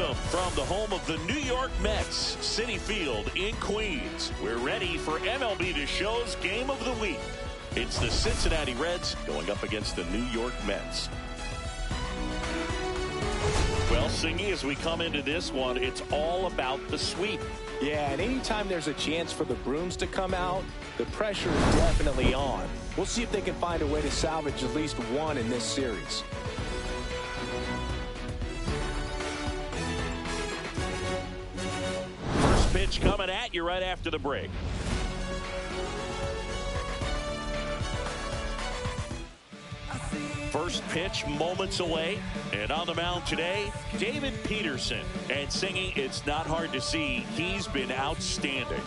Welcome from the home of the New York Mets, Citi Field in Queens. We're ready for MLB The Show's Game of the Week. It's the Cincinnati Reds going up against the New York Mets. Well, Singy, as we come into this one, it's all about the sweep. Yeah, and anytime there's a chance for the brooms to come out, the pressure is definitely on. We'll see if they can find a way to salvage at least one in this series. First pitch coming at you right after the break. First pitch moments away, and on the mound today, David Peterson. And Singing, it's not hard to see he's been outstanding.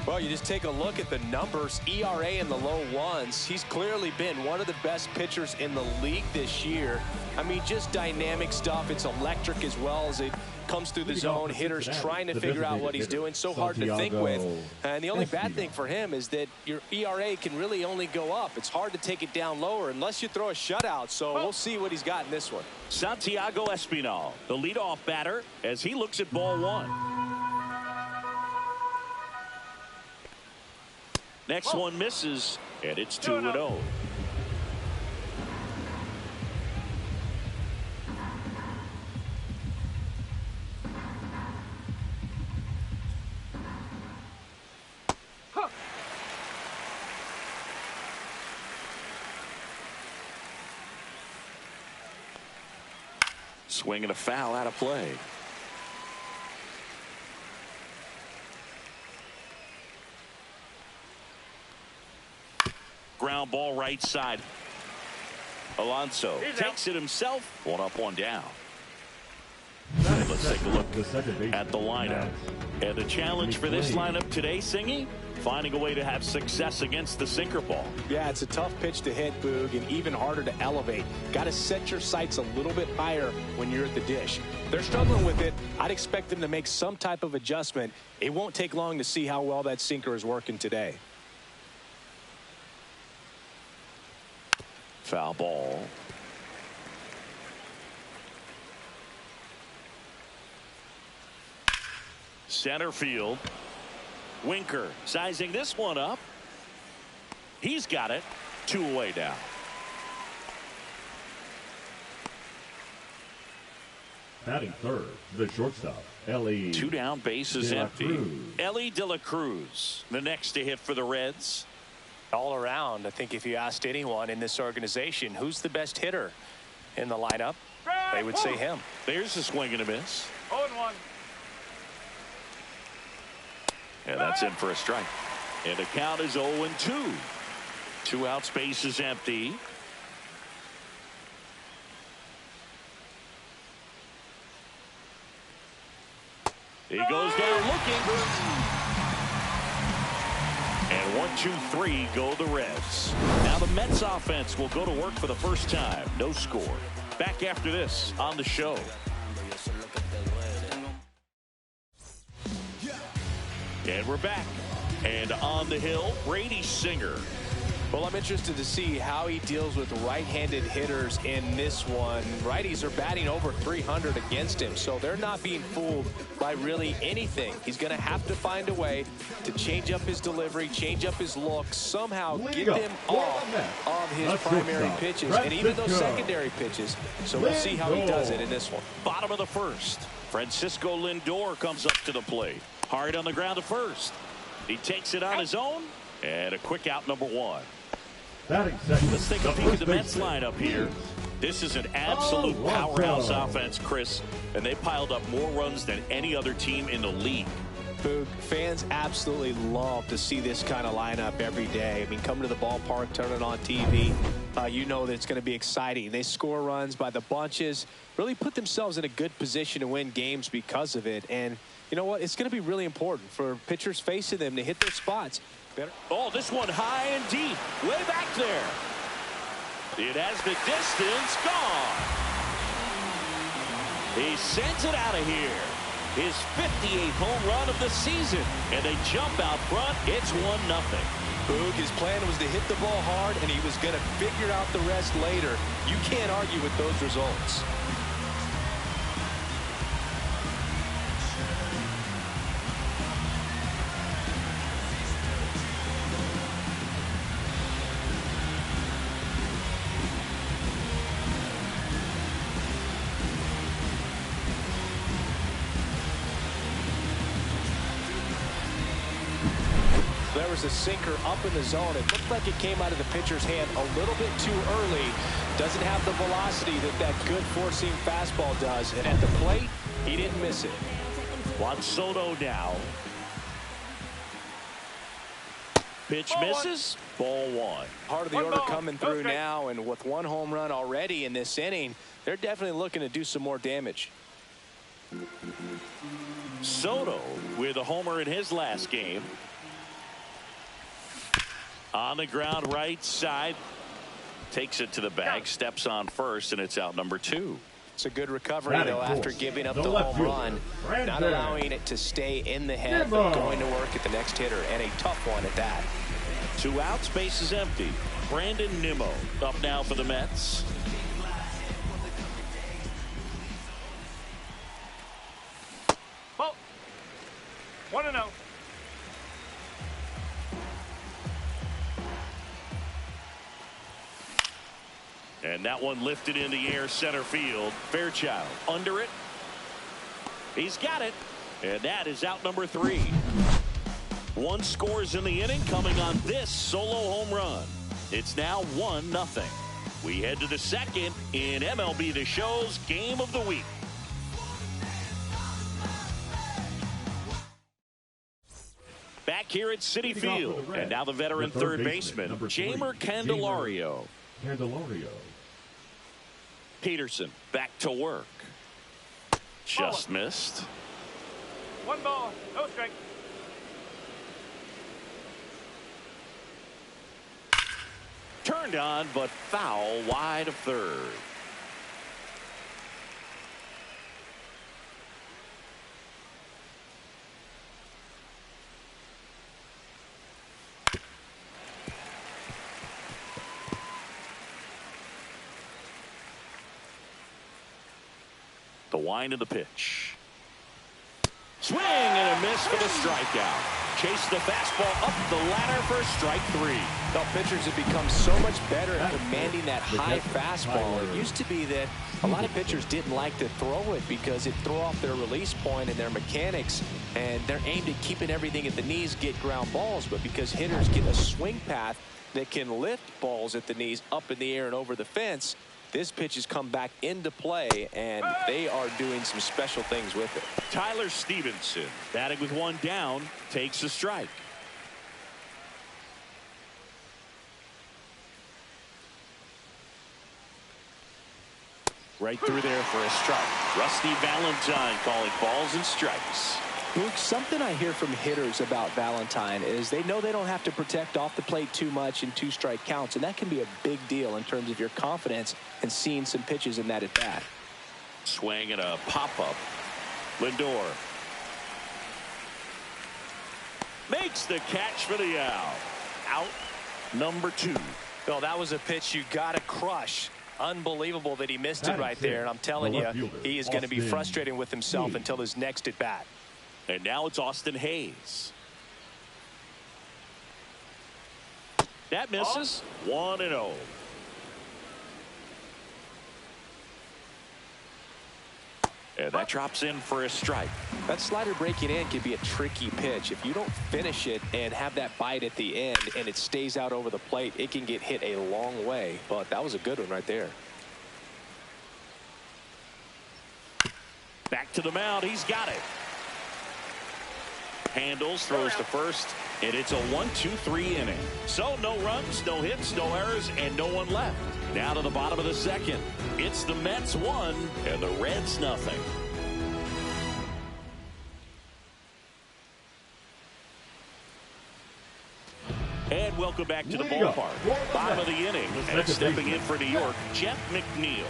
Well, you just take a look at the numbers, ERA in the low ones. He's clearly been one of the best pitchers in the league this year. I mean, just dynamic stuff. It's electric as well as it comes through the zone. Hitters trying to figure out what he's doing. So hard to think with. And the only bad thing for him is that your ERA can really only go up. It's hard to take it down lower unless you throw a shutout. So we'll see what he's got in this one. Santiago Espinal, the leadoff batter, as he looks at ball one. Next one misses, and it's 2-0. Swing and a foul out of play. Ground ball right side. Alonso takes it himself. One up, one down. Let's take a look at the lineup. And the challenge for this lineup today, Singy, finding a way to have success against the sinker ball. Yeah, it's a tough pitch to hit, Boog, and even harder to elevate. Got to set your sights a little bit higher when you're at the dish. They're struggling with it. I'd expect them to make some type of adjustment. It won't take long to see how well that sinker is working today. Foul ball. Center field. Winker sizing this one up. He's got it. 2 away now. Batting third, the shortstop, Ellie. 2 down, bases empty. Ellie De La Cruz, the next to hit for the Reds. All around, I think if you asked anyone in this organization who's the best hitter in the lineup, they would say him. There's a swing and a miss. 0-1. And that's in for a strike. And the count is 0-2. 2 outs, bases empty. He goes down looking. And 1, 2, 3 go the Reds. Now the Mets offense will go to work for the first time. No score. Back after this on the show. And we're back. And on the hill, Brady Singer. Well, I'm interested to see how he deals with right-handed hitters in this one. Righties are batting over 300 against him, so they're not being fooled by really anything. He's going to have to find a way to change up his delivery, change up his look, somehow get them off of his primary pitches and even those secondary pitches. So we'll see how he does it in this one. Bottom of the first. Francisco Lindor comes up to the plate. Hard on the ground to first. He takes it on his own, and a quick out, number 1. Let's take a peek at the Mets lineup here. This is an absolute powerhouse offense, Chris, and they piled up more runs than any other team in the league. Boog, fans absolutely love to see this kind of lineup every day. I mean, coming to the ballpark, turn it on TV, you know that it's going to be exciting. They score runs by the bunches, really put themselves in a good position to win games because of it. And you know what? It's going to be really important for pitchers facing them to hit their spots. Oh, this one high and deep, way back there. It has the distance, gone. He sends it out of here. His 58th home run of the season, and they jump out front. It's 1-0. Boog, his plan was to hit the ball hard, and he was going to figure out the rest later. You can't argue with those results. a sinker up in the zone. It looked like it came out of the pitcher's hand a little bit too early. Doesn't have the velocity that good four-seam fastball does. And at the plate, he didn't miss it. Juan Soto now. Pitch misses. Ball one. Part of the order coming through now, and with one home run already in this inning, they're definitely looking to do some more damage. Soto with a homer in his last game. On the ground, right side. Takes it to the bag, steps on first, and it's out number 2. It's a good recovery, though, after giving up the home run. Not allowing it to stay in the head, but going to work at the next hitter, and a tough one at that. 2 outs, base is empty. Brandon Nimmo up now for the Mets. Ball. 1-0. And that one lifted in the air, center field. Fairchild under it. He's got it. And that is out number 3. 1 scores in the inning, coming on this solo home run. It's now 1-0. We head to the second in MLB The Show's Game of the Week. Back here at Citi Field. And now the veteran third baseman, Jeimer Candelario. Peterson back to work. Just missed. 1 ball, no strike. Turned on, but foul wide of third. The wind of the pitch. Swing and a miss for the strikeout. Chase the fastball up the ladder for strike 3. Well, pitchers have become so much better at commanding that high fastball. It used to be that a lot of pitchers didn't like to throw it because it threw off their release point and their mechanics, and they're aimed at keeping everything at the knees, get ground balls. But because hitters get a swing path that can lift balls at the knees up in the air and over the fence, this pitch has come back into play, and they are doing some special things with it. Tyler Stevenson, batting with 1 down, takes a strike. Right through there for a strike. Rusty Valentine calling balls and strikes. Luke, something I hear from hitters about Valentine is they know they don't have to protect off the plate too much in 2-strike counts, and that can be a big deal in terms of your confidence and seeing some pitches in that at bat. Swing and a pop-up. Lindor makes the catch for the out. Out number 2. Well, that was a pitch you got to crush. Unbelievable that he missed it right there, and I'm telling you, he is going to be frustrating with himself until his next at bat. And now it's Austin Hayes. That misses. 1-0. And that drops in for a strike. That slider breaking in can be a tricky pitch. If you don't finish it and have that bite at the end and it stays out over the plate, it can get hit a long way. But that was a good one right there. Back to the mound. He's got it. Handles, throws to first, and it's a 1-2-3 inning. So no runs, no hits, no errors, and no one left. Now to the bottom of the second. It's the Mets 1 and the Reds nothing. And welcome back to the ballpark. Bottom of the inning, and stepping in for New York, Jeff McNeil.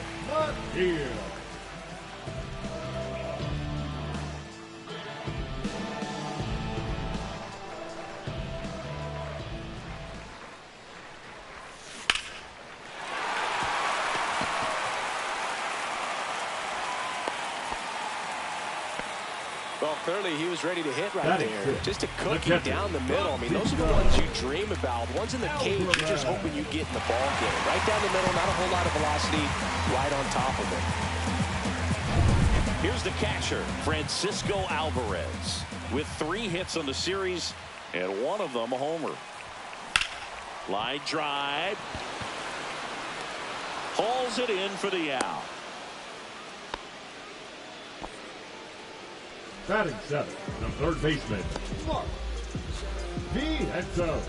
Well, clearly he was ready to hit right there. Just a cookie down the middle. I mean, those are the ones you dream about. Ones in the cage, you're just hoping you get in the ball game. Right down the middle, not a whole lot of velocity, right on top of it. Here's the catcher, Francisco Alvarez. With 3 hits on the series, And one of them a homer. Line drive. Hauls it in for the out. Batting seventh, the third baseman, Mark Vientos.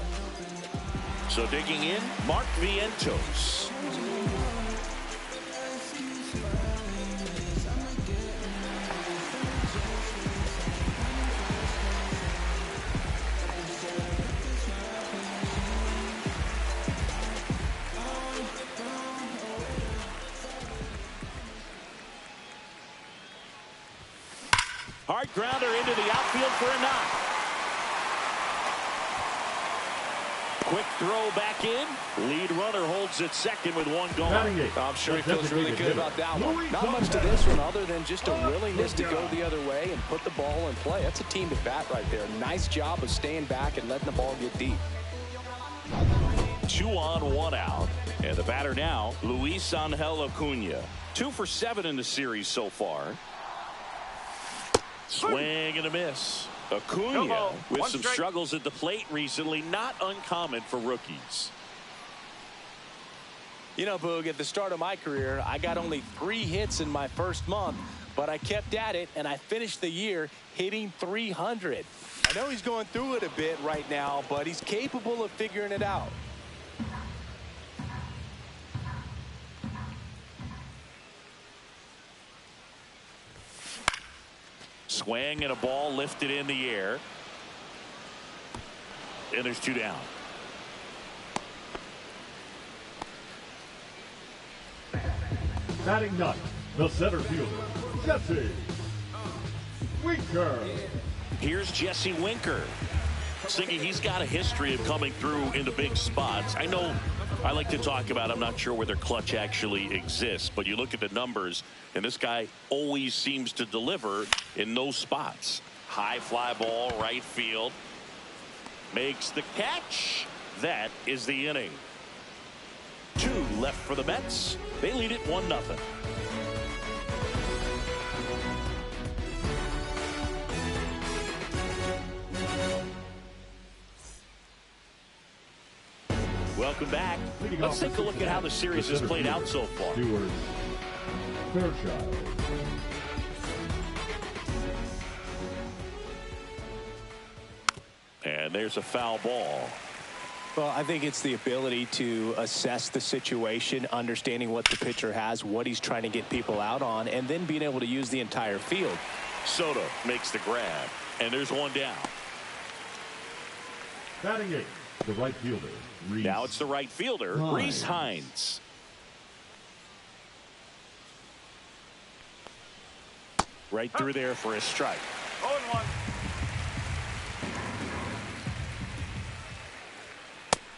So digging in, Mark Vientos. Hard grounder into the outfield for a knock. Quick throw back in. Lead runner holds it second with one gone. I'm sure he feels really good about that one. Not much to this one other than just a willingness to go the other way and put the ball in play. That's a team to bat right there. Nice job of staying back and letting the ball get deep. 2 on, 1 out. And the batter now, Luis Angel Acuna. 2 for 7 in the series so far. Swing and a miss. Acuna with some struggles at the plate recently. Not uncommon for rookies. You know, Boog, at the start of my career, I got only 3 hits in my first month, but I kept at it, and I finished the year hitting 300. I know he's going through it a bit right now, but he's capable of figuring it out. Swing and a ball lifted in the air. And there's 2 down. Batting ninth, the center fielder, Jesse Winker. Here's Jesse Winker. Thinking he's got a history of coming through in the big spots. I know I like to talk about, I'm not sure whether clutch actually exists, but you look at the numbers, and this guy always seems to deliver in those spots. High fly ball, right field. Makes the catch. That is the inning. 2 left for the Mets. They lead it 1-0. Welcome back. Let's take a look at how the series has played out so far. Fairchild. And there's a foul ball. Well, I think it's the ability to assess the situation, understanding what the pitcher has, what he's trying to get people out on, and then being able to use the entire field. Soto makes the grab, and there's 1 down. Batting eighth, the right fielder, Reese. Now it's the right fielder, Reese Hines. Right through there for a strike. 0-1.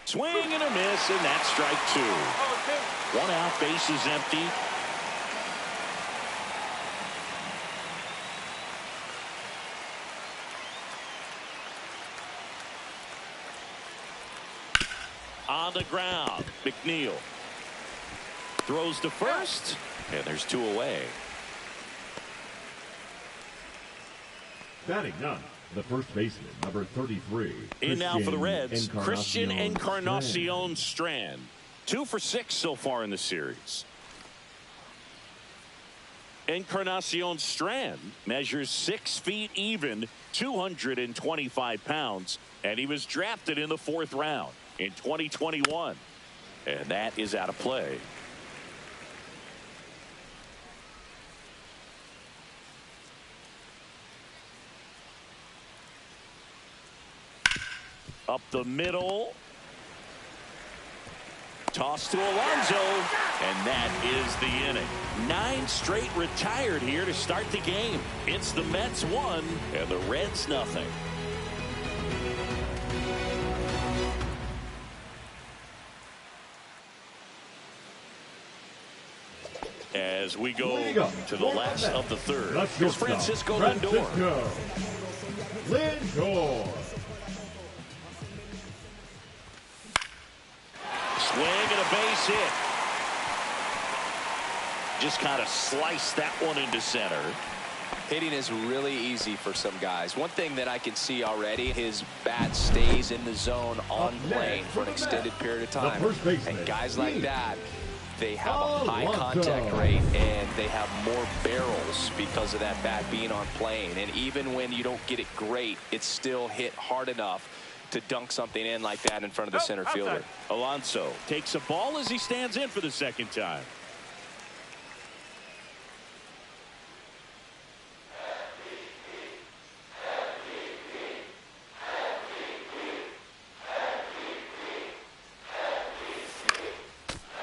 Swing and a miss, and that's strike 2. 0-2. 1 out, bases empty. On the ground, McNeil throws to first, and there's 2 away. Batting ninth, the first baseman, number 33. In now for the Reds, Christian Encarnacion Strand. 2 for 6 so far in the series. Encarnacion Strand measures 6 feet even, 225 pounds, and he was drafted in the 4th round in 2021. And that is out of play. Up the middle. Toss to Alonso. And that is the inning. 9 straight retired here to start the game. It's the Mets 1 and the Reds nothing. As we go to the last of the third, here's Francisco Lindor. Swing and a base hit. Just kind of sliced that one into center. Hitting is really easy for some guys. One thing that I can see already, his bat stays in the zone on plane for an extended period of time. And guys like that, they have a high contact rate and they have more barrels because of that bat being on plane. And even when you don't get it great, it's still hit hard enough to dunk something in like that in front of the center fielder. Alonso takes a ball as he stands in for the second time.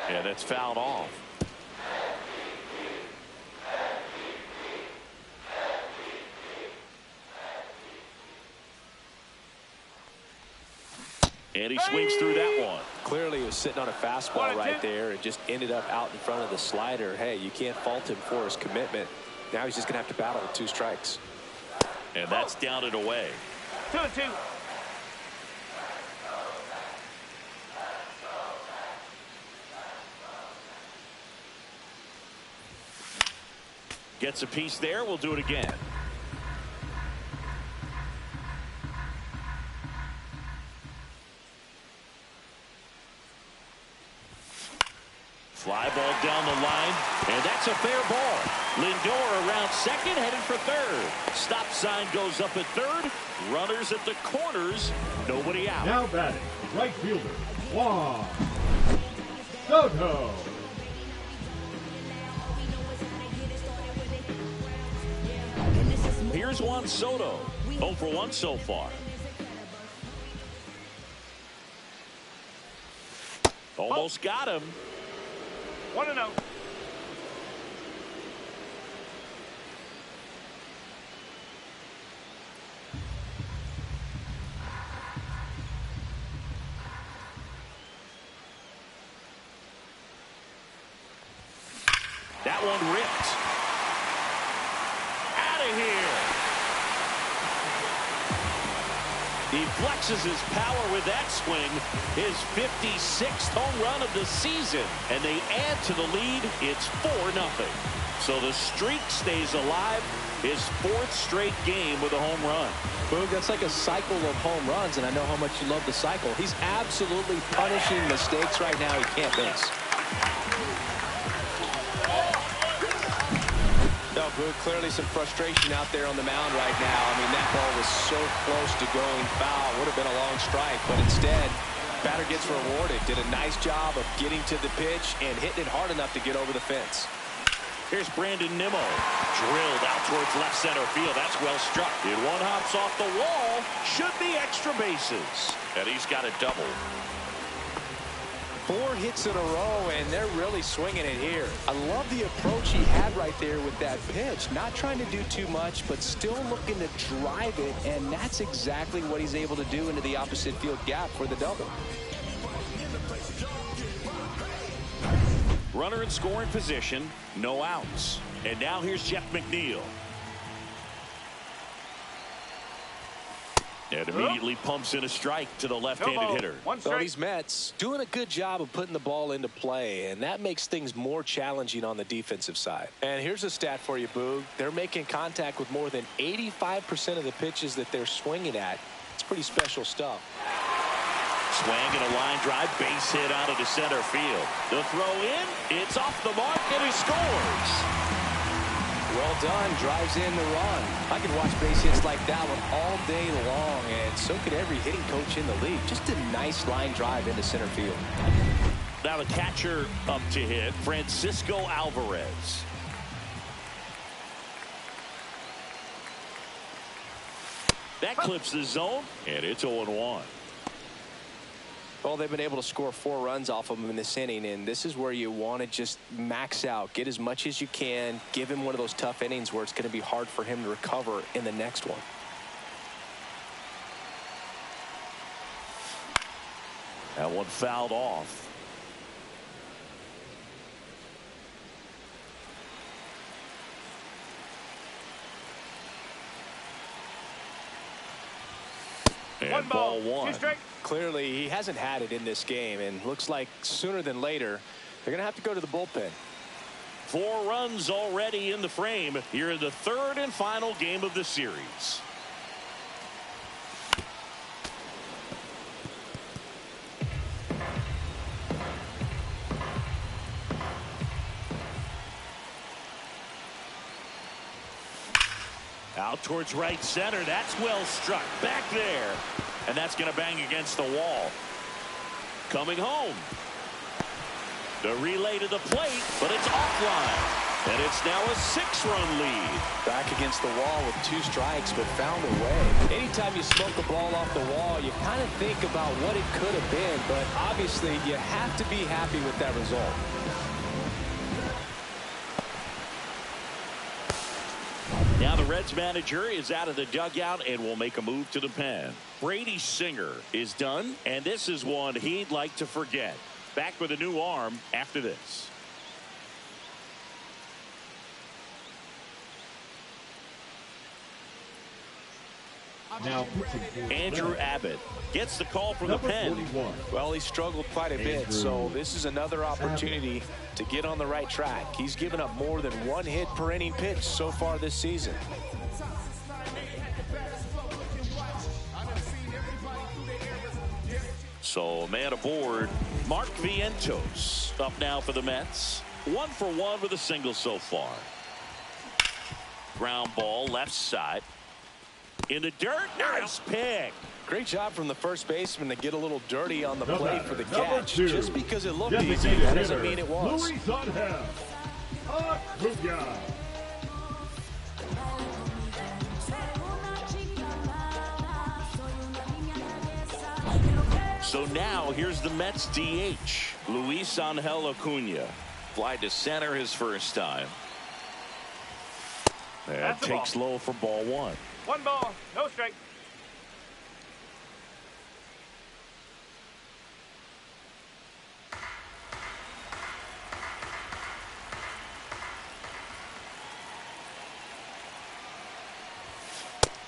And it's fouled off. And he swings through that one. Clearly he was sitting on a fastball right there and just ended up out in front of the slider. Hey, you can't fault him for his commitment. Now he's just going to have to battle with 2 strikes. And that's down and away. 2-2. Gets a piece there. We'll do it again. Fly ball down the line, and that's a fair ball. Lindor around second, headed for third. Stop sign goes up at third. Runners at the corners. Nobody out. Now batting, right fielder, Juan Soto. Here's Juan Soto. 0 for 1 so far. Almost got him. 1-0. That one ripped. Out of here. He flexes his power with that swing. His 56th home run of the season. And they add to the lead. It's 4-0. So the streak stays alive. His 4th straight game with a home run. Boog, that's like a cycle of home runs, and I know how much you love the cycle. He's absolutely punishing mistakes right now he can't miss. No, Boog, clearly some frustration out there on the mound right now. I mean, that ball was so close to going foul. Would have been a long strike, but instead, batter gets rewarded. Did a nice job of getting to the pitch and hitting it hard enough to get over the fence. Here's Brandon Nimmo. Drilled out towards left center field. That's well struck. It one hops off the wall. Should be extra bases. And he's got a double. 4 hits in a row, and they're really swinging it here. I love the approach he had right there with that pitch. Not trying to do too much, but still looking to drive it, and that's exactly what he's able to do into the opposite field gap for the double. Runner in scoring position, no outs. And now here's Jeff McNeil. And immediately pumps in a strike to the left-handed hitter. Well, these Mets doing a good job of putting the ball into play, and that makes things more challenging on the defensive side. And here's a stat for you, Boog. They're making contact with more than 85% of the pitches that they're swinging at. It's pretty special stuff. Swing and a line drive, base hit out of the center field. The throw in, it's off the mark, and he scores. Well done, drives in the run. I could watch base hits like that one all day long, and so could every hitting coach in the league. Just a nice line drive into center field. Now the catcher up to hit, Francisco Alvarez. That clips the zone, and it's 0-1. Well, they've been able to score 4 runs off of him in this inning, and this is where you want to just max out, get as much as you can, give him one of those tough innings where it's going to be hard for him to recover in the next one. That one fouled off. And ball 1. Clearly, he hasn't had it in this game, and looks like sooner than later, they're going to have to go to the bullpen. 4 runs already in the frame here in the 3rd and final game of the series. Out towards right center. That's well struck. Back there. And that's going to bang against the wall. Coming home. The relay to the plate, but it's offline. And it's now a 6-run lead. Back against the wall with 2 strikes, but found a way. Anytime you smoke a ball off the wall, you kind of think about what it could have been, but obviously you have to be happy with that result. Now the Reds manager is out of the dugout and will make a move to the pen. Brady Singer is done, and this is one he'd like to forget. Back with a new arm after this. Now, Andrew Abbott gets the call from the pen. 41. Well, he struggled quite a bit, so this is another opportunity to get on the right track. He's given up more than 1 hit per inning pitch so far this season. So man aboard, Mark Vientos up now for the Mets. 1 for 1 with a single so far. Ground ball left side. In the dirt. Nice pick. Great job from the first baseman to get a little dirty on the plate for the catch. 2. Just because it looked easy, that doesn't mean it was. So now here's the Mets DH, Luis Angel Acuna. Fly to center his first time. And takes low for ball 1. 1 ball, no strike.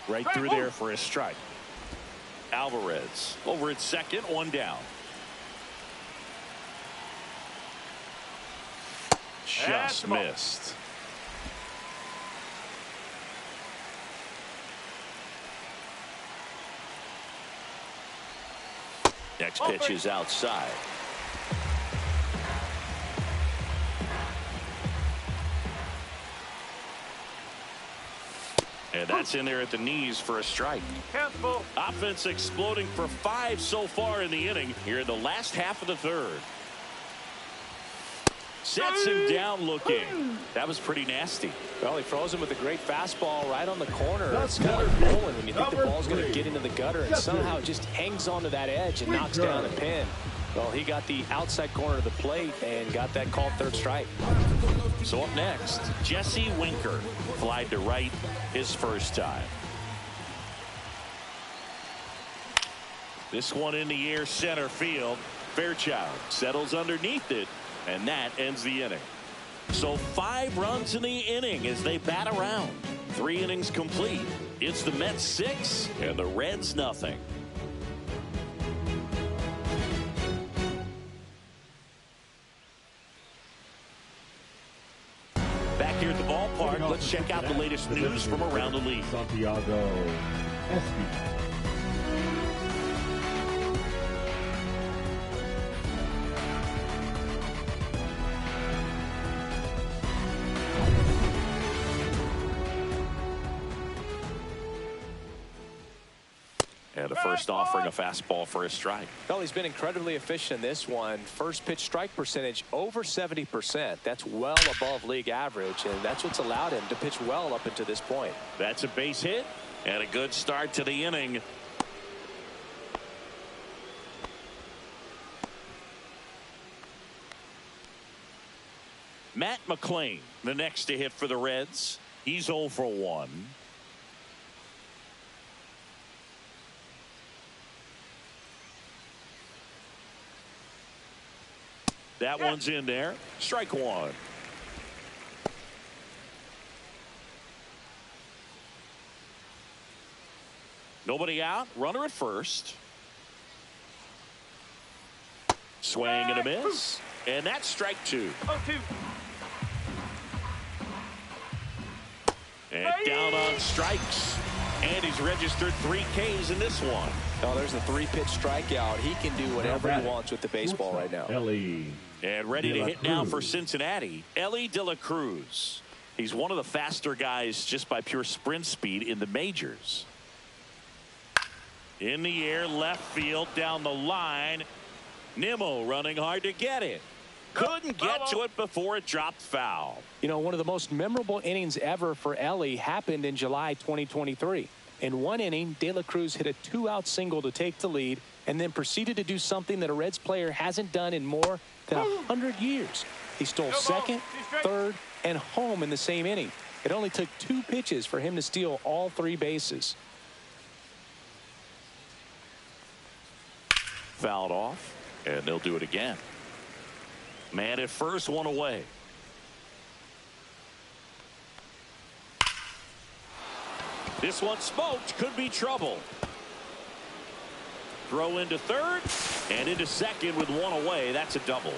Right through there for a strike. Alvarez over at second, 1 down. Just missed. Next pitch is outside. And that's in there at the knees for a strike. Offense exploding for 5 so far in the inning here in the last half of the 3rd. Sets him down looking. That was pretty nasty. Well, he froze him with a great fastball right on the corner. It's kind of like bowling when you think the ball's going to get into the gutter, and somehow it just hangs onto that edge and knocks down the pin. Well, he got the outside corner of the plate and got that called 3rd strike. So up next, Jesse Winker flied to right his first time. This one in the air center field. Fairchild settles underneath it, and that ends the inning. So 5 runs in the inning as they bat around. 3 innings complete. It's the Mets 6 and the Reds nothing. Back here at the ballpark, let's check out the latest news from around the league. Santiago Espy. And the first offering a fastball for a strike. Well, he's been incredibly efficient in this one. First pitch strike percentage over 70%. That's well above league average, and that's what's allowed him to pitch well up until this point. That's a base hit and a good start to the inning. Matt McClain, the next to hit for the Reds. He's 0 for 1. That one's in there. Strike 1. Nobody out. Runner at first. Swing and a miss. And that's strike 2. 0-2. And down on strikes. And he's registered 3 Ks in this one. Oh, there's a 3-pitch strikeout. He can do whatever he wants with the baseball right now. And ready to hit now for Cincinnati, Ellie De La Cruz. He's one of the faster guys just by pure sprint speed in the majors. In the air, left field, down the line. Nimmo running hard to get it. Couldn't get to it before it dropped foul. You know, one of the most memorable innings ever for Ellie happened in July 2023. In one inning, De La Cruz hit a 2-out single to take the lead and then proceeded to do something that a Reds player hasn't done in more than 100 years. He stole second, third, and home in the same inning. It only took 2 pitches for him to steal all 3 bases. Fouled off, and they'll do it again. Man at first, 1 away. This one smoked, could be trouble. Throw into third and into second with 1 away. That's a double.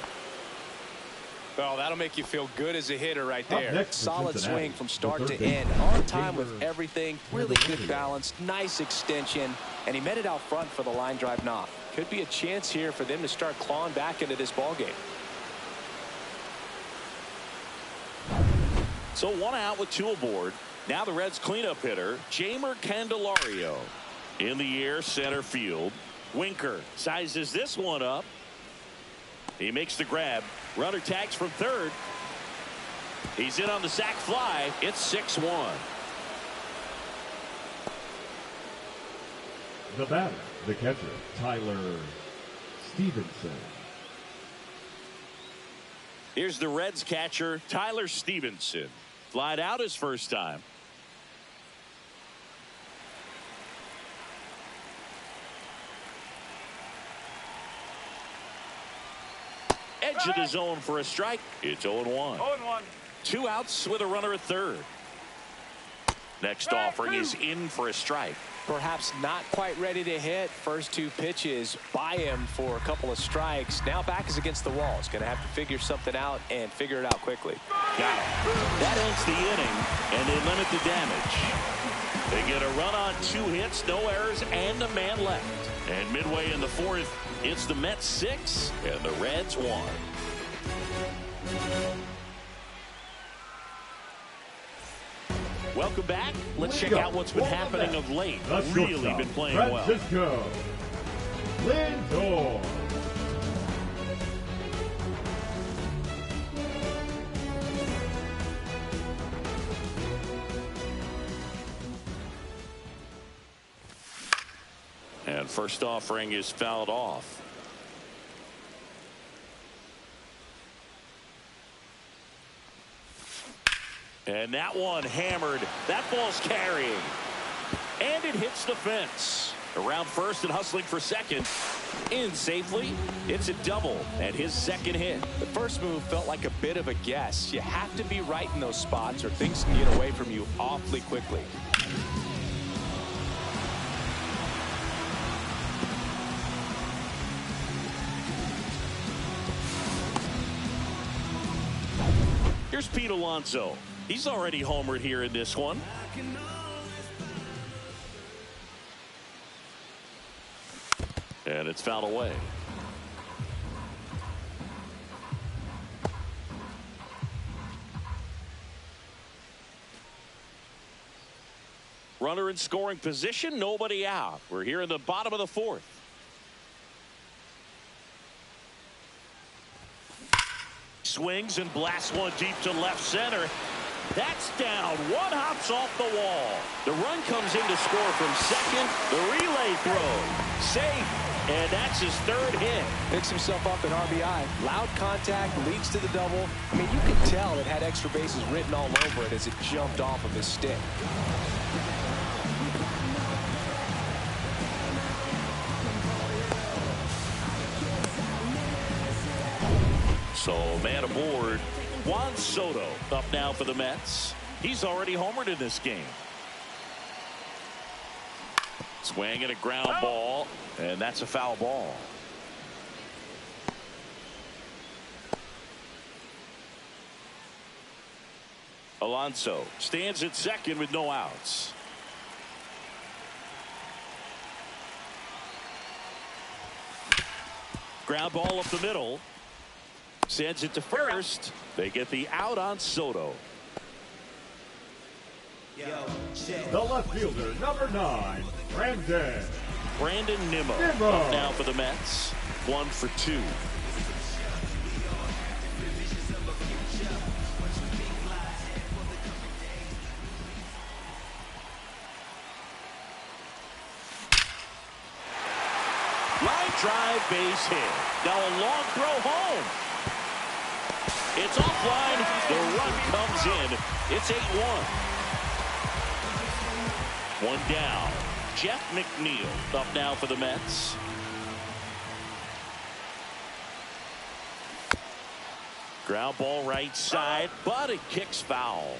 Well, that'll make you feel good as a hitter right there. Solid swing from start to end. On time with everything. Really good balance. Nice extension. And he met it out front for the line drive knock. Could be a chance here for them to start clawing back into this ball game. So 1 out with 2 aboard. Now the Reds cleanup hitter, Jeimer Candelario. In the air, center field. Winker sizes this one up. He makes the grab. Runner tags from third. He's in on the sac fly. It's 6-1. The batter, the catcher, Tyler Stevenson. Here's the Reds catcher, Tyler Stevenson. Flied out his first time. Edge of the zone for a strike. It's 0-1. 0-1. 2 outs with a runner at third. Next offering is in for a strike. Perhaps not quite ready to hit. First 2 pitches by him for a couple of strikes. Now back is against the wall. He's going to have to figure something out and figure it out quickly. Got it. That ends the inning, and they limit the damage. They get a run on 2 hits, no errors, and a man left. And midway in the 4th, it's the Mets 6 and the Reds 1. Welcome back. Let's check out what's been happening of late. Really been playing well. Francisco Lindor. And first offering is fouled off. And that one hammered. That ball's carrying. And it hits the fence. Around first and hustling for second. In safely. It's a double and his second hit. The first move felt like a bit of a guess. You have to be right in those spots or things can get away from you awfully quickly. Here's Pete Alonso. He's already homered here in this one. And it's fouled away. Runner in scoring position, nobody out. We're here in the bottom of the 4th. Swings and blasts one deep to left center. That's down. One hops off the wall. The run comes in to score from second. The relay throw. Safe. And that's his 3rd hit. Picks himself up an RBI. Loud contact leads to the double. I mean, you could tell it had extra bases written all over it as it jumped off of his stick. So, man aboard. Juan Soto up now for the Mets. He's already homered in this game. Swing and a ground ball, and that's a foul ball. Alonso stands at second with no outs. Ground ball up the middle. Sends it to first. They get the out on Soto. The left fielder, number 9, Brandon Nimmo. Up now for the Mets. 1 for 2. Line drive, base hit. Now a long throw home. It's offline. The run comes in. It's 8-1. One down. Jeff McNeil up now for the Mets. Ground ball right side, but it kicks foul.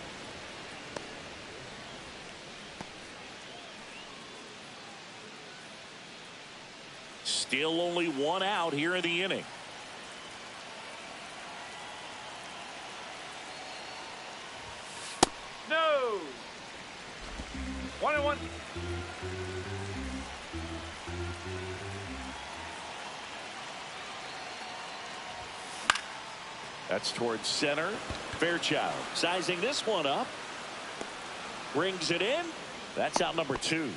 Still only 1 out here in the inning. No. 1-1. That's towards center. Fairchild sizing this one up. Brings it in. That's out number 2.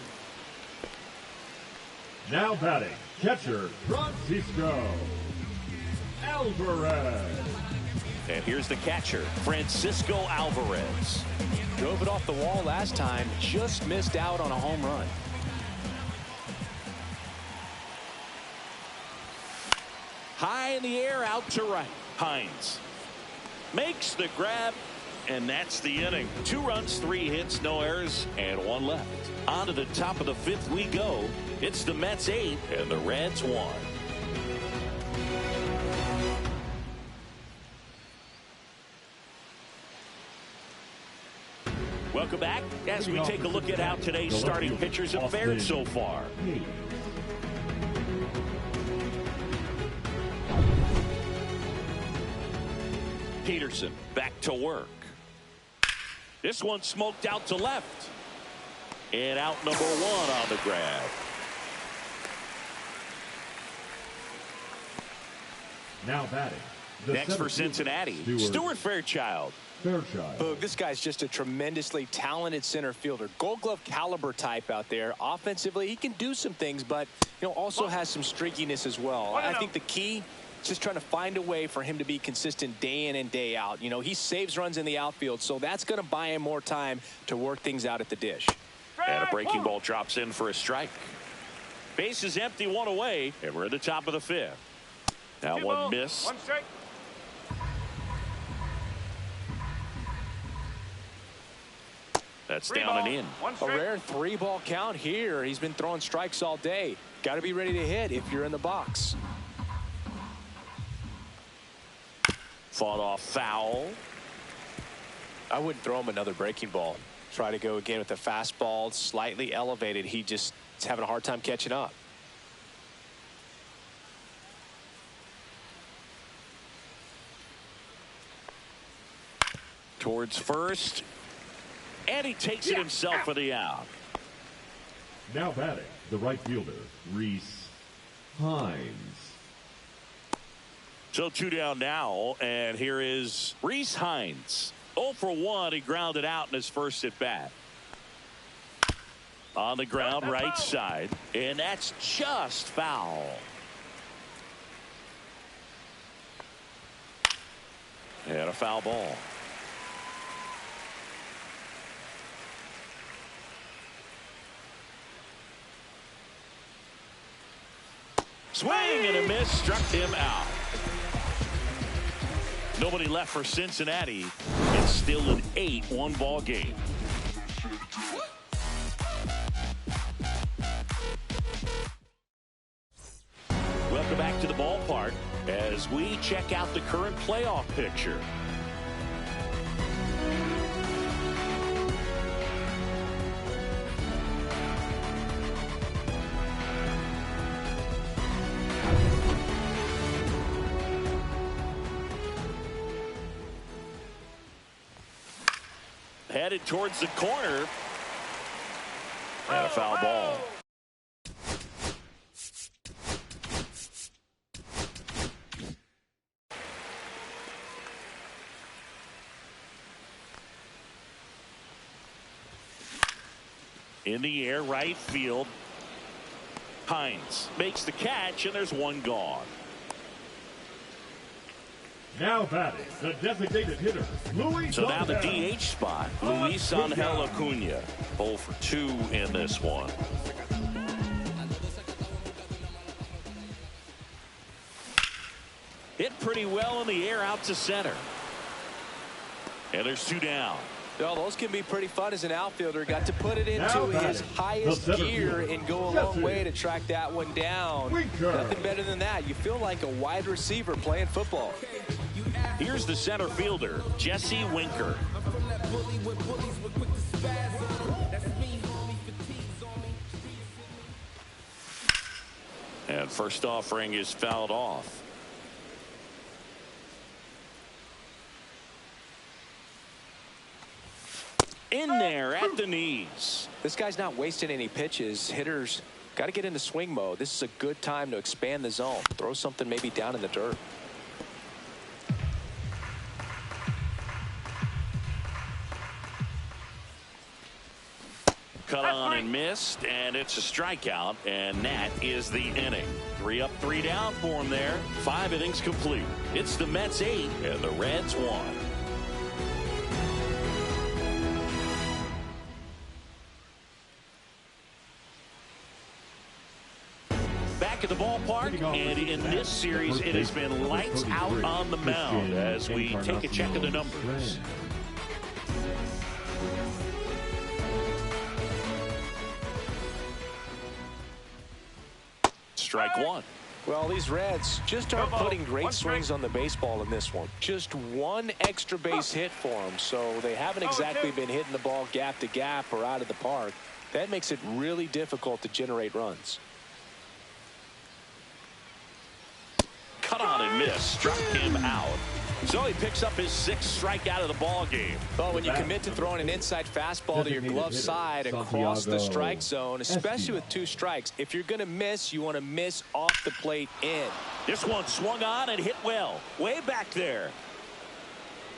Now batting, catcher Francisco Alvarez. And here's the catcher, Francisco Alvarez. Drove it off the wall last time. Just missed out on a home run. High in the air, out to right. Hines makes the grab, and that's the inning. 2 runs, 3 hits, no errors, and 1 left. On to the top of the 5th we go. It's the Mets 8 and the Reds 1. Welcome back as we take a look at how today's starting pitchers have fared so far. Peterson back to work. This one smoked out to left. And out number 1 on the grab. Now batting. Next for Cincinnati, Stuart Fairchild. Boog, this guy's just a tremendously talented center fielder. Gold Glove caliber type out there. Offensively, he can do some things, but also has some streakiness as well. I think the key is just trying to find a way for him to be consistent day in and day out. He saves runs in the outfield, so that's going to buy him more time to work things out at the dish. And a breaking ball drops in for a strike. Base is empty, 1 away, and we're at the top of the 5th. Now 1 miss. 1 strike. That's down and in. A rare 3-ball count here. He's been throwing strikes all day. Got to be ready to hit if you're in the box. Fought off foul. I wouldn't throw him another breaking ball. Try to go again with the fastball, slightly elevated. He just is having a hard time catching up. Towards first. And he takes it himself for the out. Now batting, the right fielder, Reese Hines. So 2 down now, and here is Reese Hines. 0 for 1. He grounded out in his first at bat. On the ground, right side, and that's just foul. And a foul ball. Swing and a miss, struck him out. Nobody left for Cincinnati. It's still an 8-1 ball game. Welcome back to the ballpark as we check out the current playoff picture. Headed towards the corner. And a foul ball. In the air, right field. Hines makes the catch, and there's one gone. Now batting, the designated hitter, Luis. So now the DH spot, Luis Angel Acuna. 0 for 2 in this one. Hit pretty well in the air out to center. And there's 2 down. Well, those can be pretty fun as an outfielder. Got to put it into his highest gear and go a long way to track that one down. Nothing better than that. You feel like a wide receiver playing football. Here's the center fielder, Jesse Winker. And first offering is fouled off. In there at the knees. This guy's not wasting any pitches. Hitters got to get into swing mode. This is a good time to expand the zone. Throw something maybe down in the dirt. Cut on and missed, and it's a strikeout, and that is the inning. 3 up, 3 down for him there. 5 innings complete. It's the Mets 8 and the Reds 1. At the ballpark, and in this series it has been lights out on the mound as we take a check of the numbers. Strike one. Well, these Reds just aren't putting great swings on the baseball in this one. Just one extra base hit for them, so they haven't exactly been hitting the ball gap to gap or out of the park. That makes it really difficult to generate runs. Cut on and miss, struck him out. So he picks up his 6th strikeout of the ball game. Well, when you commit to throwing an inside fastball to your glove side across the strike zone, especially with 2 strikes, if you're going to miss, you want to miss off the plate in. This one swung on and hit well, way back there.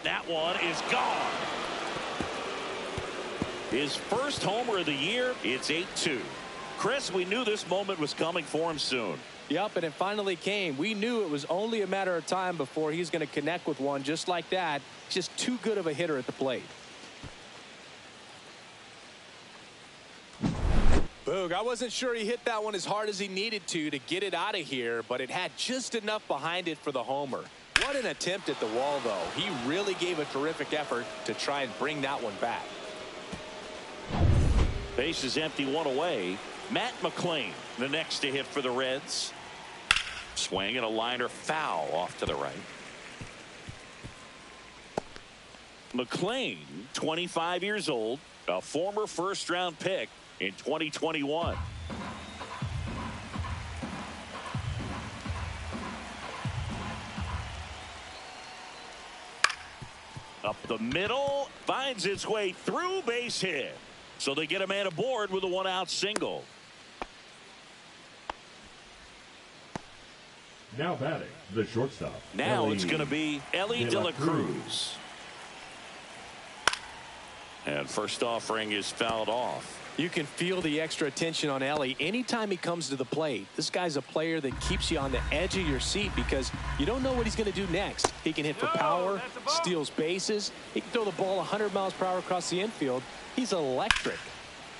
That one is gone. His first homer of the year. It's 8-2. Chris, we knew this moment was coming for him soon. Yep, and it finally came. We knew it was only a matter of time before he's going to connect with one just like that. Just too good of a hitter at the plate. Boog, I wasn't sure he hit that one as hard as he needed to get it out of here, but it had just enough behind it for the homer. What an attempt at the wall, though. He really gave a terrific effort to try and bring that one back. Base is empty, 1 away. Matt McClain, the next to hit for the Reds. Swing and a liner foul off to the right. McClain, 25 years old, a former first-round pick in 2021. Up the middle, finds its way through, base hit. So they get a man aboard with a 1-out single. Now batting, the shortstop. Now it's going to be Ellie De La Cruz. And first offering is fouled off. You can feel the extra attention on Ellie anytime he comes to the plate. This guy's a player that keeps you on the edge of your seat because you don't know what he's going to do next. He can hit for power, steals bases. He can throw the ball 100 miles per hour across the infield. He's electric.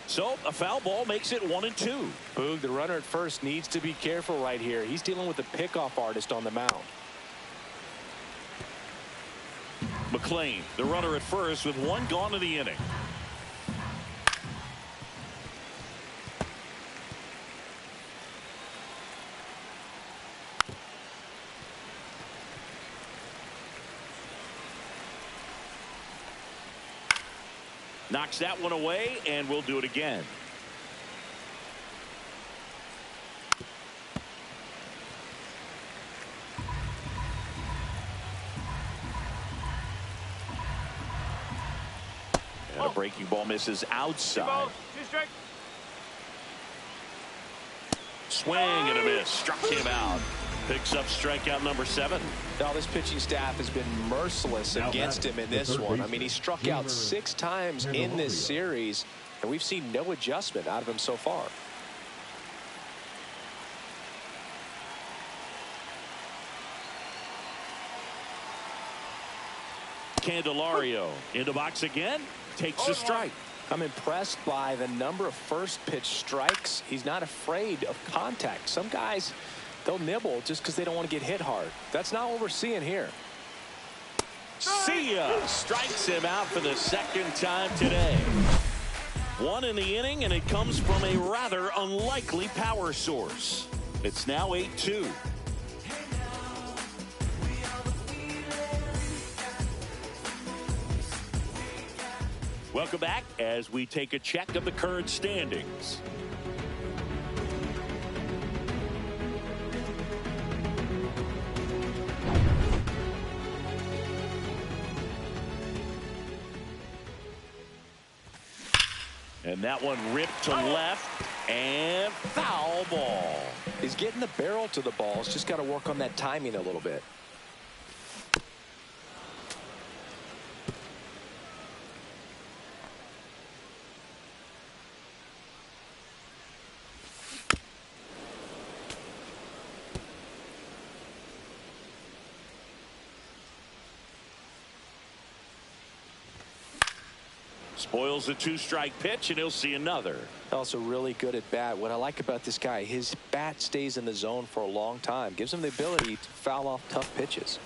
So a foul ball makes it 1-2. Boog, the runner at first needs to be careful right here. He's dealing with a pickoff artist on the mound. McClain, the runner at first with 1 gone in the inning. Knocks that one away, and we'll do it again. And a Breaking ball misses outside. 2 balls, 2 strikes. Swing and a miss. Struck him out. Picks up strikeout number 7. Now this pitching staff has been merciless against him in this one. I mean, he struck out 6 times in this series, and we've seen no adjustment out of him so far. Candelario in the box again. Takes a strike. I'm impressed by the number of first pitch strikes. He's not afraid of contact. Some guys, they'll nibble just because they don't want to get hit hard. That's not what we're seeing here. See ya. Strikes him out for the 2nd time today. 1 in the inning, and it comes from a rather unlikely power source. It's now 8-2. Welcome back as we take a check of the current standings. And that one ripped to left and foul ball. He's getting the barrel to the ball. He's just got to work on that timing a little bit. Spoils a 2-strike pitch, and he'll see another. Also really good at bat. What I like about this guy, his bat stays in the zone for a long time. Gives him the ability to foul off tough pitches.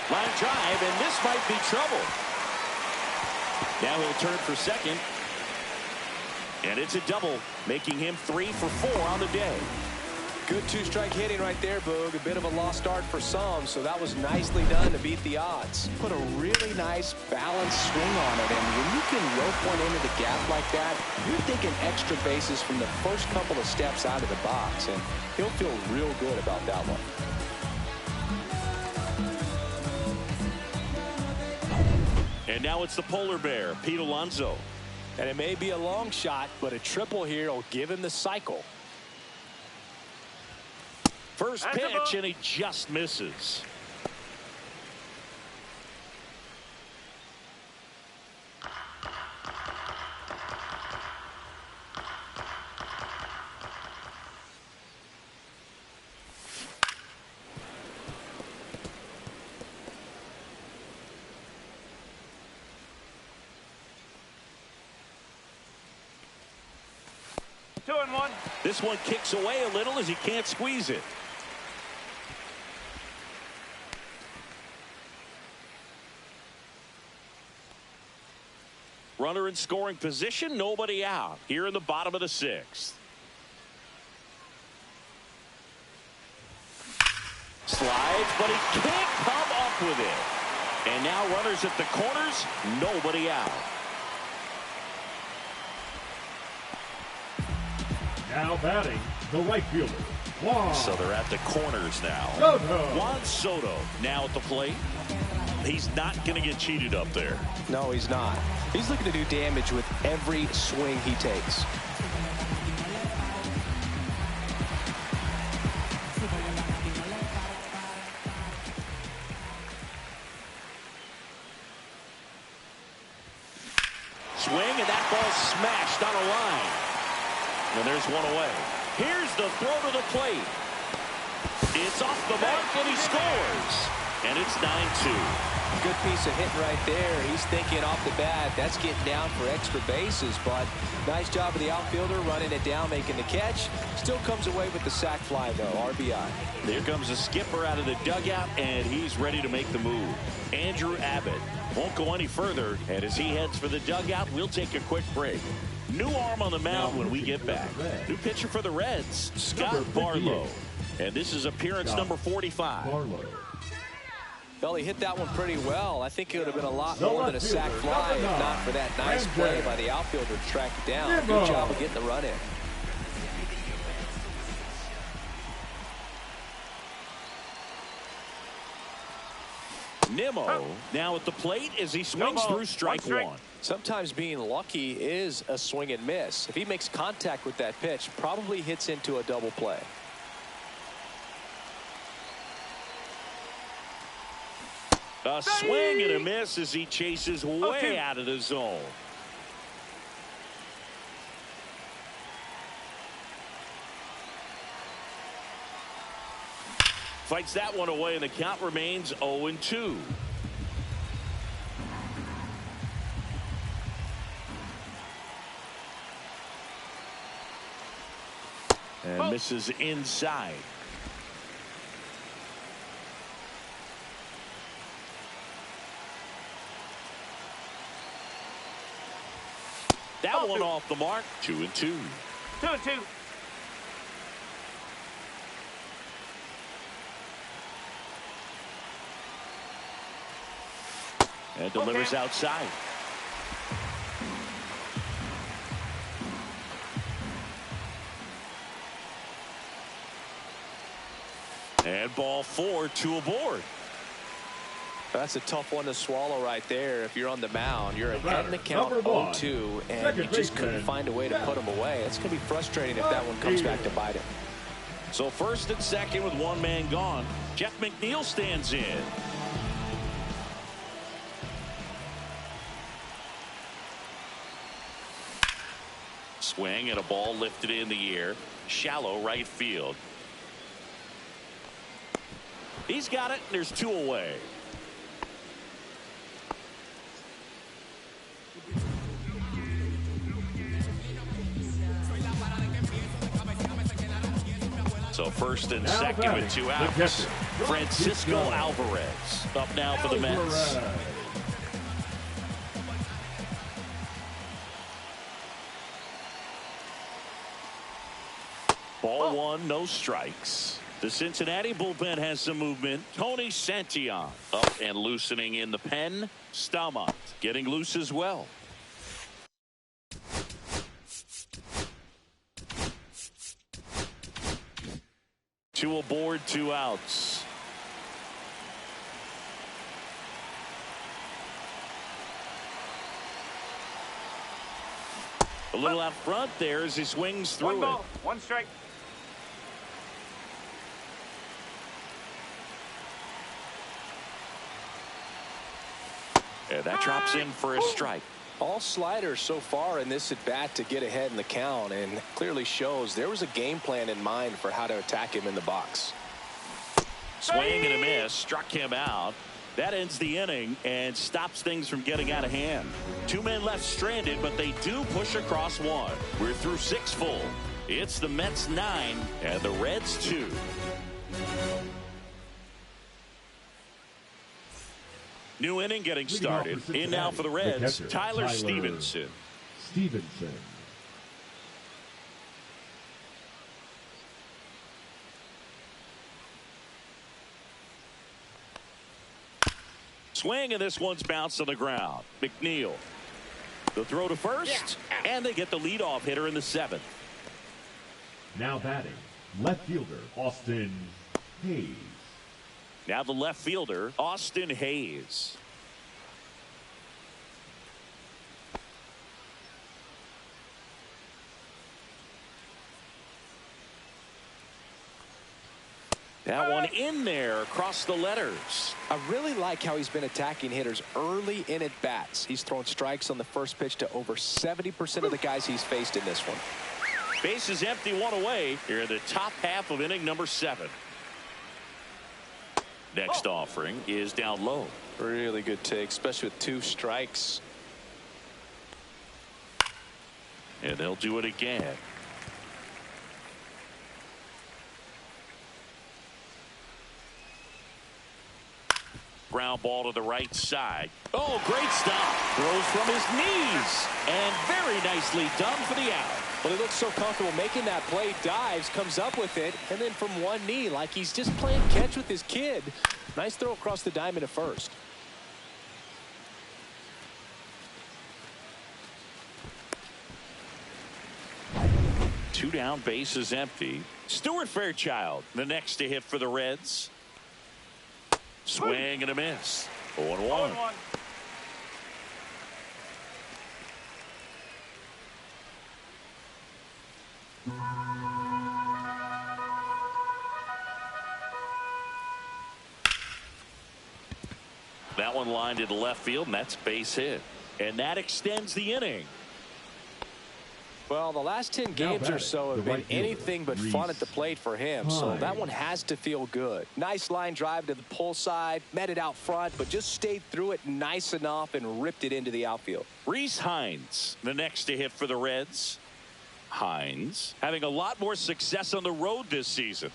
Line drive, and this might be trouble. Now he'll turn for second. And it's a double, making him 3 for 4 on the day. Good 2-strike hitting right there, Boog. A bit of a lost start for some, so that was nicely done to beat the odds. Put a really nice balanced swing on it, and when you can rope one into the gap like that, you're thinking extra bases from the first couple of steps out of the box, and he'll feel real good about that one. And now it's the polar bear, Pete Alonso. And it may be a long shot, but a triple here will give him the cycle. First pitch, and he just misses. Two and one. This one kicks away a little as he can't squeeze it. Runner in scoring position, nobody out here in the bottom of the 6th. Slides, but he can't come up with it. And now runners at the corners, nobody out. Now batting, the right fielder, Juan. So they're at the corners now. Soto. Juan Soto now at the plate. He's not going to get cheated up there. No, he's not. He's looking to do damage with every swing he takes. Swing, and that ball smashed on a line. And there's one away. Here's the throw to the plate. It's off the mark, and he scores. And it's 9-2. Good piece of hitting right there. He's thinking off the bat, that's getting down for extra bases, but nice job of the outfielder running it down, making the catch. Still comes away with the sac fly, though, RBI. There comes a skipper out of the dugout, and he's ready to make the move. Andrew Abbott won't go any further, and as he heads for the dugout, we'll take a quick break. New arm on the mound when we get back. New pitcher for the Reds, Scott Barlow. And this is appearance number 45. Well, he hit that one pretty well. I think it would have been a lot more than a sac fly if not for that nice play by the outfielder to track it down. Good job of getting the run in. Nimmo now at the plate as he swings through strike one. Sometimes being lucky is a swing and miss. If he makes contact with that pitch, probably hits into a double play. A swing and a miss as he chases way out of the zone. Fights that one away, and the count remains 0-2. And misses inside. That one off the mark. 2-2. 2-2. And delivers outside. And ball 4, 2 aboard. That's a tough one to swallow right there. If you're on the mound, you're ahead in the count 0-2, and you just couldn't find a way to put him away. It's going to be frustrating if that one comes back to bite him. So first and second with one man gone. Jeff McNeil stands in. Swing and a ball lifted in the air. Shallow right field. He's got it, and there's 2 away. So first and second with 2 outs. Francisco Alvarez up now for the Mets. Ball 1, no strikes. The Cincinnati bullpen has some movement. Tony Santillan up and loosening in the pen. Stamont getting loose as well. Two aboard, 2 outs. A little out front there as he swings through 1 ball, it. 1 strike. And that drops in for a strike. All sliders so far in this at bat to get ahead in the count, and clearly shows there was a game plan in mind for how to attack him in the box. Swing and a miss, struck him out. That ends the inning and stops things from getting out of hand. 2 men left stranded, but they do push across 1. We're through 6 full. It's the Mets 9 and the Reds 2. New inning getting started. In now for the Reds, Tyler Stevenson. Swing, and this one's bounced on the ground. McNeil. The throw to first, and they get the leadoff hitter in the 7th. Now batting, left fielder Austin Hayes. Now the left fielder, Austin Hayes. That one in there across the letters. I really like how he's been attacking hitters early in at bats. He's thrown strikes on the first pitch to over 70% of the guys he's faced in this one. Base is empty, 1 away here in the top half of inning number 7. Next offering is down low. Really good take, especially with 2 strikes. And they'll do it again. Ground ball to the right side. Oh, great stop. Throws from his knees. And very nicely done for the out. Well, he looks so comfortable making that play. Dives, comes up with it, and then from 1 knee, like he's just playing catch with his kid. Nice throw across the diamond at first. 2 down, base is empty. Stuart Fairchild, the next to hit for the Reds. Swing and a miss. 0-1. That one lined into left field, and that's base hit. And that extends the inning. Well, the last 10 games or so have been anything but fun at the plate for him, so that one has to feel good. Nice line drive to the pull side, met it out front, but just stayed through it nice enough and ripped it into the outfield. Rhys Hines, the next to hit for the Reds. Hines having a lot more success on the road this season.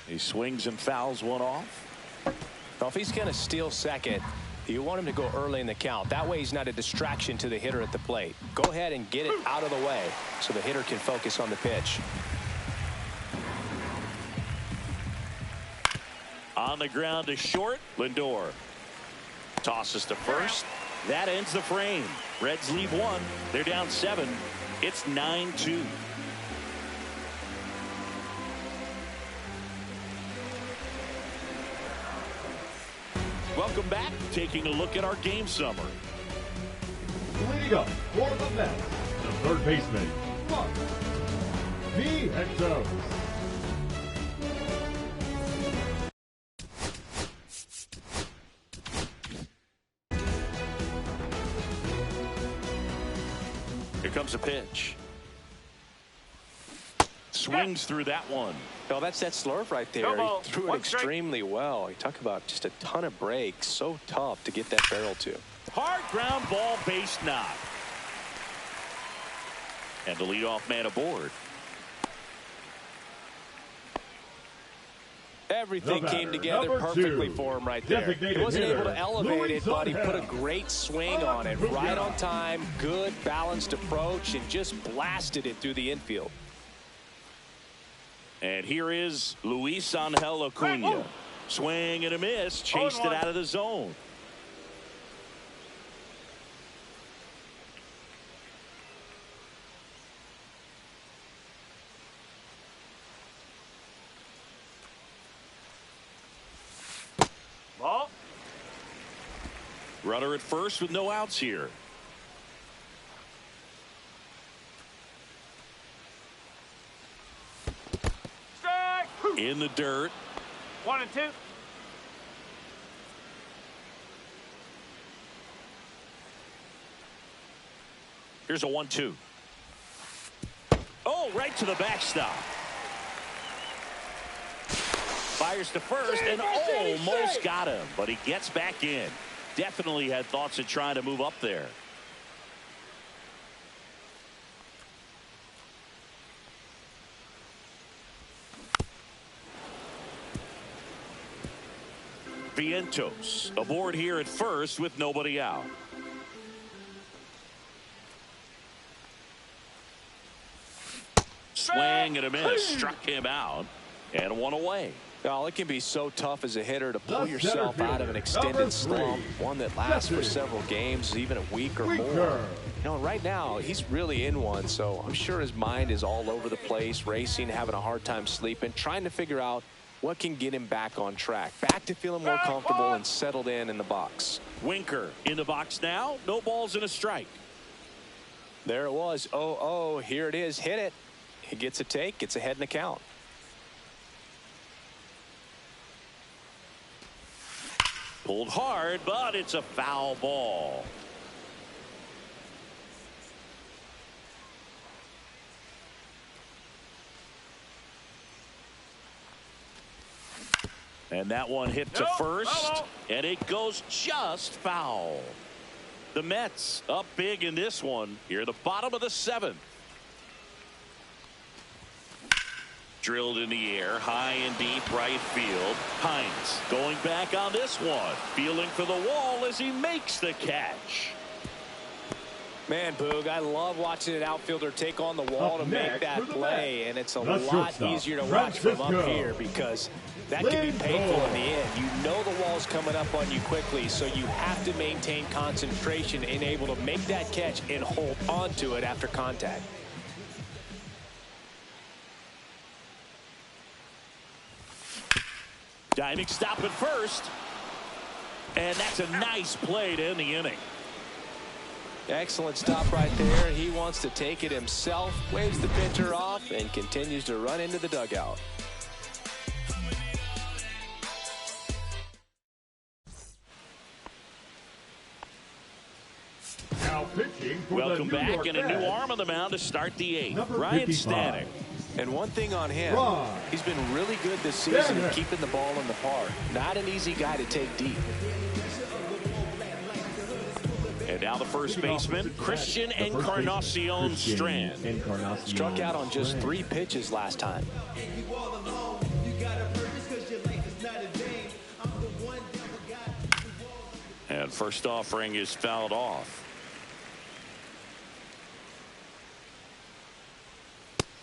He swings and fouls one off. Well, if he's going to steal second, you want him to go early in the count. That way he's not a distraction to the hitter at the plate. Go ahead and get it out of the way so the hitter can focus on the pitch. On the ground to short, Lindor tosses to first. That ends the frame. Reds leave one. They're down 7. It's 9-2. Welcome back. Taking a look at our game summary. Leading up for the Mets, the third baseman, Mark Vientos. Here comes a pitch. Swings through that one. No, that's that slurve right there. He threw it extremely well. You talk about just a ton of breaks. So tough to get that barrel to. Hard ground ball, base knock. And the leadoff man aboard. Everything came together perfectly for him right there. He wasn't able to elevate it, but he put a great swing on it. Right on time, good balanced approach, and just blasted it through the infield. And here is Luis Angel Acuna. Swing and a miss. Chased it out of the zone. Ball. Runner at first with no outs here. In the dirt. 1-2. Here's a 1-2. Oh, right to the backstop. Fires to first and almost got him, but he gets back in. Definitely had thoughts of trying to move up there. Vientos aboard here at first with nobody out. Swing and a miss. Struck him out. And one away. Well, it can be so tough as a hitter to pull yourself out of an extended slump, one that lasts for several games, even a week or more. You know, right now, he's really in one, so I'm sure his mind is all over the place, racing, having a hard time sleeping, trying to figure out what can get him back on track, back to feeling more comfortable and settled in the box. Winker in the box now. No balls and a strike. There it was. 0-0. Here it is. Hit it. He gets a take, gets ahead in the count. Pulled hard, but it's a foul ball. And that one hit to first, and it goes just foul. The Mets up big in this one. Here at the bottom of the 7th. Drilled in the air, high and deep right field. Hines going back on this one. Feeling for the wall as he makes the catch. Man, Boog, I love watching an outfielder take on the wall to make that play, and it's a lot easier to watch from up here because that can be painful in the end. You know the wall's coming up on you quickly, so you have to maintain concentration and able to make that catch and hold on to it after contact. Diving stop at first. And that's a nice play to end the inning. Excellent stop right there. He wants to take it himself, waves the pitcher off, and continues to run into the dugout. Now pitching for Welcome the New back, York and a new Reds. arm on the mound to start the eighth. Number Ryan 55. Stanek. And one thing on him, he's been really good this season at keeping the ball in the park. Not an easy guy to take deep. And now the first baseman, Christian Encarnacion Strand. Struck out on just 3 pitches last time. And first offering is fouled off.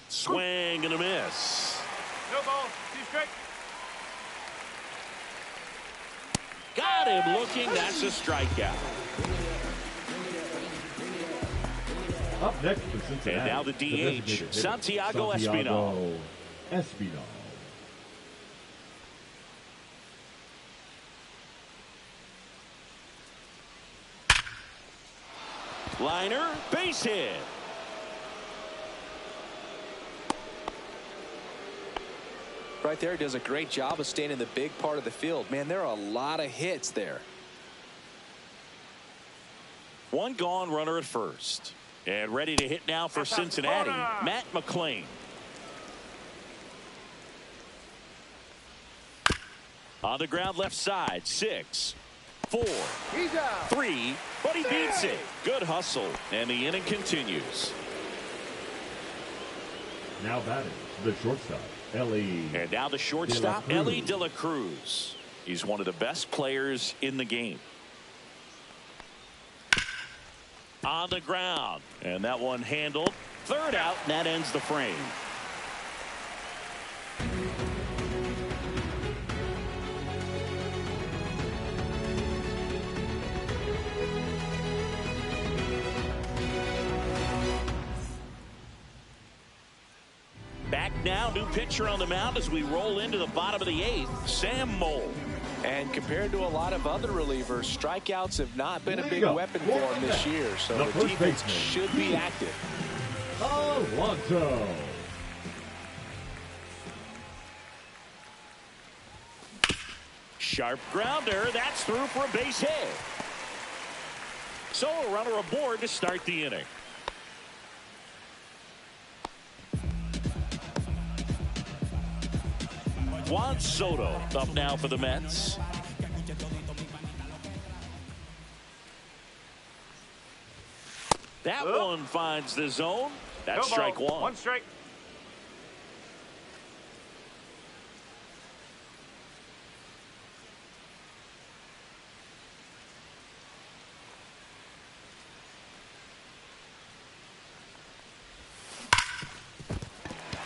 Swing and a miss. No ball. 2 strike. Got him looking. That's a strikeout. Up next for Cincinnati. And now the DH, Santiago Espinal. Liner, base hit. Right there, does a great job of staying in the big part of the field. Man, there are a lot of hits there. One gone, runner at first. And ready to hit now for Cincinnati, Matt McClain. On the ground left side, 6, 4, 3, but he beats it. Good hustle, and the inning continues. Now batting, the shortstop, Ellie. And now the shortstop, Ellie De La Cruz. He's one of the best players in the game. On the ground, and that one handled. Third out, and that ends the frame. Back now, new pitcher on the mound as we roll into the bottom of the 8th, Sam Moll. And compared to a lot of other relievers, strikeouts have not been a big weapon for him this year, so the defense should be active. Alonso. Sharp grounder, that's through for a base hit. So a runner aboard to start the inning. Juan Soto up now for the Mets. That one finds the zone. That's strike one. 1 strike.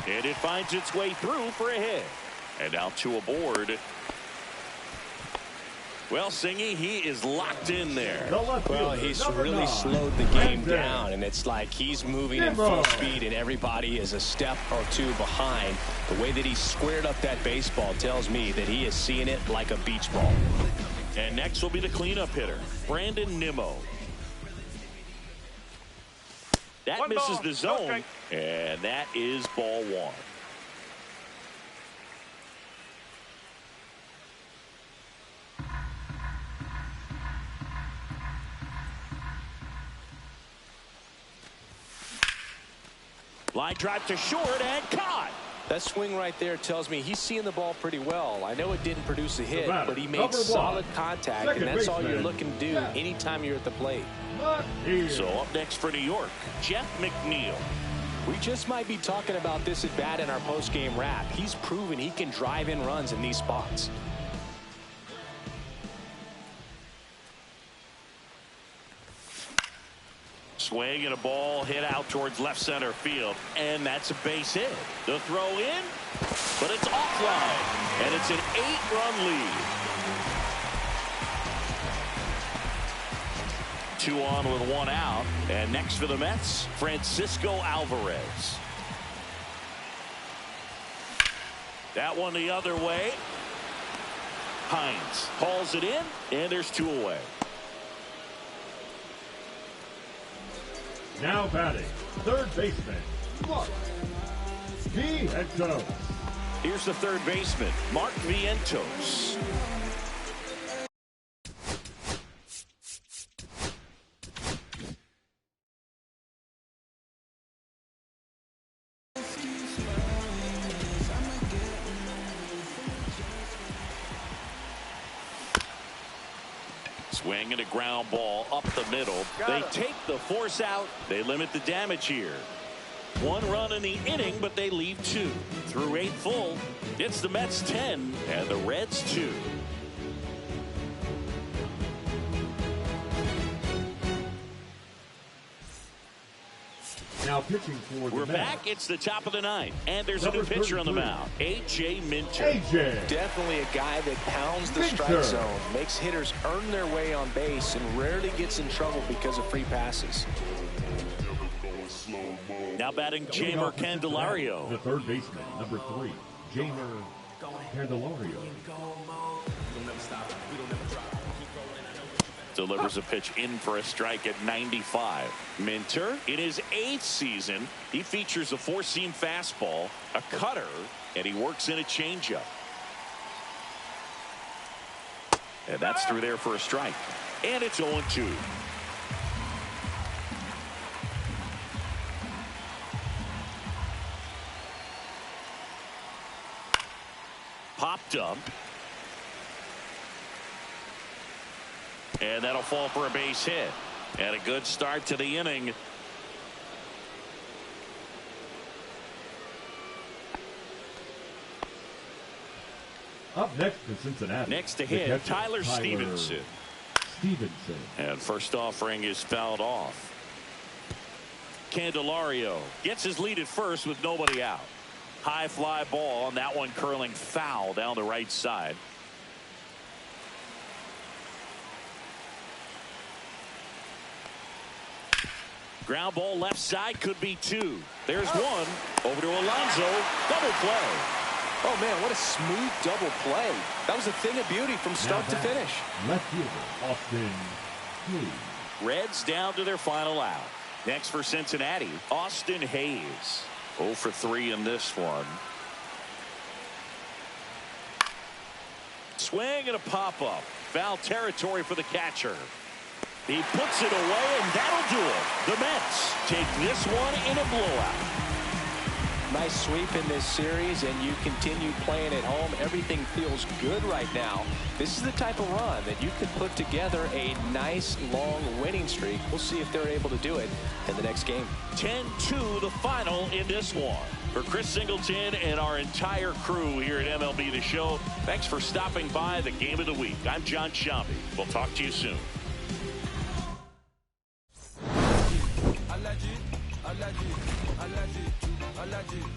And it finds its way through for a hit. And now 2 aboard. Well, Singy, he is locked in there. Well, he's really slowed the game down, and it's like he's moving in full speed, and everybody is a step or 2 behind. The way that he squared up that baseball tells me that he is seeing it like a beach ball. And next will be the cleanup hitter, Brandon Nimmo. That misses the zone, and that is ball 1. Line drive to short and caught. That swing right there tells me he's seeing the ball pretty well. I know it didn't produce a hit, but he made solid contact, and that's all you're looking to do anytime you're at the plate. So up next for New York, Jeff McNeil. We just might be talking about this at bat in our post-game wrap. He's proven he can drive in runs in these spots. Swing and a ball hit out towards left center field, and that's a base hit. The throw in, but it's offline, and it's an 8-run lead. 2 on with 1 out, and next for the Mets, Francisco Alvarez. That one the other way. Hines hauls it in, and there's 2 away. Now batting, third baseman, Mark Vientos. Here's the third baseman, Mark Vientos. Swing and a ground ball up the middle. They take the force out. They limit the damage here. 1 run in the inning, but they leave 2. Through 8 full, it's the Mets 10 and the Reds 2. Now pitching for the We're Mets. back. It's the top of the 9th, and there's a new pitcher on the mound, A.J. Minter. A.J. Definitely a guy that pounds the strike Minter. zone, makes hitters earn their way on base, and rarely gets in trouble because of free passes. Now batting Jamer Candelario. The third baseman, number 3, Jamer Candelario. Delivers a pitch in for a strike at 95. Minter, in his 8th season, he features a 4-seam fastball, a cutter, and he works in a changeup. And that's through there for a strike. And it's 0-2. Popped up. And that'll fall for a base hit. And a good start to the inning. Up next to Cincinnati. Next to hit, Tyler Stevenson. And first offering is fouled off. Candelario gets his lead at first with nobody out. High fly ball, and that one curling foul down the right side. Ground ball left side, could be 2. There's 1. Over to Alonso. Double play. Oh, man, what a smooth double play. That was a thing of beauty from start to finish. Left fielder, Austin Hayes. Reds down to their final out. Next for Cincinnati, Austin Hayes. 0 for 3 in this one. Swing and a pop-up. Foul territory for the catcher. He puts it away, and that'll do it. The Mets take this one in a blowout. Nice sweep in this series, and you continue playing at home. Everything feels good right now. This is the type of run that you can put together a nice, long winning streak. We'll see if they're able to do it in the next game. 10-2 the final in this one. For Chris Singleton and our entire crew here at MLB The Show, thanks for stopping by the Game of the Week. I'm John Shambi. We'll talk to you soon. I love you.